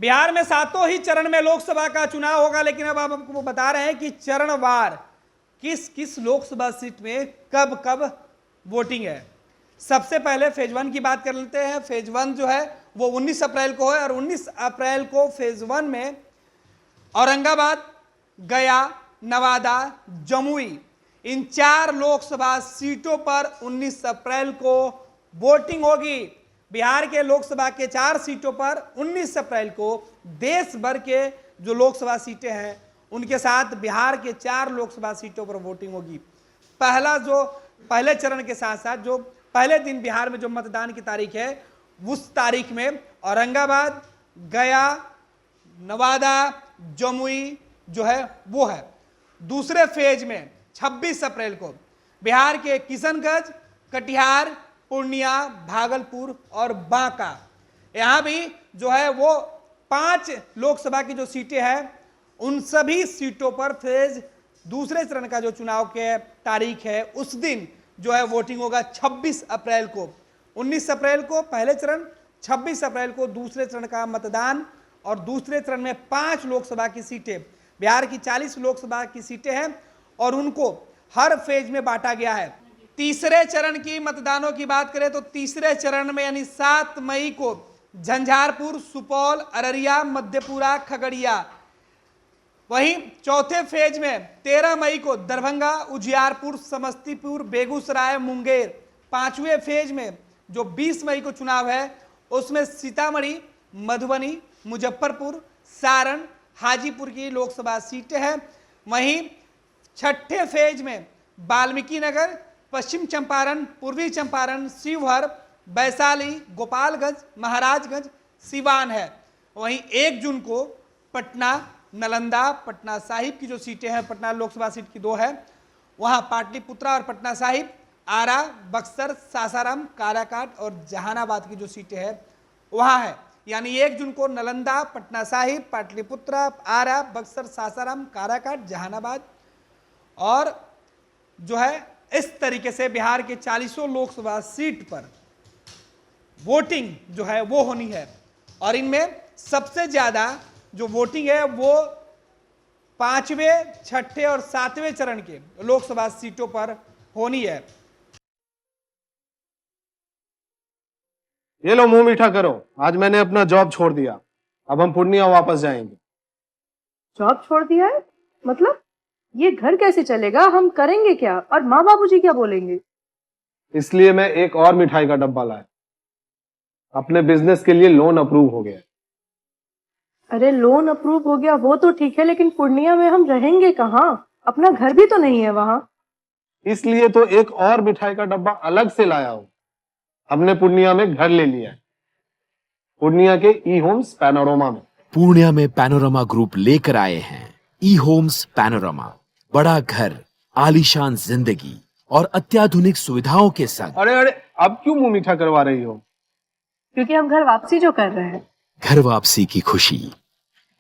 बिहार में सातों ही चरण में लोकसभा का चुनाव होगा, लेकिन अब आप हमको बता रहे हैं कि चरणवार किस किस लोकसभा सीट में कब कब वोटिंग है। सबसे पहले फेज 1 की बात कर लेते हैं। फेज 1 जो है वो 19 अप्रैल को है और 19 अप्रैल को फेज 1 में औरंगाबाद, गया, नवादा, जमुई इन 4 लोकसभा सीटों पर 19 अप्रैल को वोटिंग होगी। बिहार के लोकसभा के 4 सीटों पर 19 अप्रैल को देश भर के जो लोकसभा सीटें हैं उनके साथ बिहार के 4 लोकसभा सीटों पर वोटिंग होगी। पहले चरण के साथ साथ जो पहले दिन बिहार में जो मतदान की तारीख है उस तारीख में औरंगाबाद, गया, नवादा, जमुई जो है वो है। दूसरे फेज में 26 अप्रैल को बिहार के किशनगंज, कटिहार, पूर्णिया, भागलपुर और बांका, यहाँ भी जो है वो 5 लोकसभा की जो सीटें हैं उन सभी सीटों पर फेज दूसरे चरण का जो चुनाव के तारीख है उस दिन जो है वोटिंग होगा 26 अप्रैल को। 19 अप्रैल को पहले चरण, 26 अप्रैल को दूसरे चरण का मतदान और दूसरे चरण में 5 लोकसभा की सीटें, बिहार की 40 लोकसभा की सीटें हैं और उनको हर फेज में बांटा गया है। तीसरे चरण की मतदानों की बात करें तो तीसरे चरण में यानी 7 मई को झंझारपुर, सुपौल, अररिया, मधेपुरा, खगड़िया। वहीं चौथे फेज में 13 मई को दरभंगा, उजियारपुर, समस्तीपुर, बेगूसराय, मुंगेर। 5वें फेज में जो 20 मई को चुनाव है उसमें सीतामढ़ी, मधुबनी, मुजफ्फरपुर, सारण, हाजीपुर की लोकसभा सीटें हैं। वहीं छठे फेज में वाल्मीकि नगर, पश्चिम चंपारण, पूर्वी चंपारण, शिवहर, वैशाली, गोपालगंज, महाराजगंज, सिवान है। वहीं 1 जून को पटना, नालंदा, पटना साहिब की जो सीटें हैं, पटना लोकसभा सीट की 2 है, वहां पाटलिपुत्रा और पटना साहिब, आरा, बक्सर, सासाराम, काराकाट और जहानाबाद की जो सीटें हैं वहां है। यानी 1 जून को नालंदा, पटना साहिब, पाटलिपुत्रा, आरा, बक्सर, सासाराम, काराकाट, जहानाबाद और जो है इस तरीके से बिहार के 40 लोकसभा सीट पर वोटिंग जो है वो होनी है। और इनमें सबसे ज्यादा जो वोटिंग है वो 5वें, 6ठे और 7वें चरण के लोकसभा सीटों पर होनी है। ये लो मुंह मीठा करो, आज मैंने अपना जॉब छोड़ दिया, अब हम पूर्णिया वापस जाएंगे। जॉब छोड़ दिया है? मतलब ये घर कैसे चलेगा? हम करेंगे क्या? और माँ बाबूजी क्या बोलेंगे? इसलिए मैं एक और मिठाई का डब्बा लाया। अपने बिजनेस के लिए लोन अप्रूव हो गया। अरे लोन अप्रूव हो गया वो तो ठीक है, लेकिन पूर्णिया में हम रहेंगे कहाँ? अपना घर भी तो नहीं है वहाँ। इसलिए तो एक और मिठाई का डब्बा अलग से लाया हूँ। हमने पूर्णिया में घर ले लिया है, पूर्णिया के ई होम्स पैनोरमा में। पूर्णिया में पैनोरमा ग्रुप लेकर आए हैं ई होम्स पैनोरमा। बड़ा घर, आलीशान जिंदगी और अत्याधुनिक सुविधाओं के संग। अरे अरे अब क्यों मुंह मीठा करवा रही हो? क्योंकि हम घर वापसी जो कर रहे हैं। घर वापसी की खुशी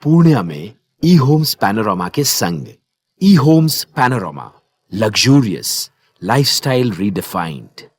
पूर्णिया में ई होम्स पैनोरमा के संग। ई Homes Panorama, luxurious lifestyle redefined.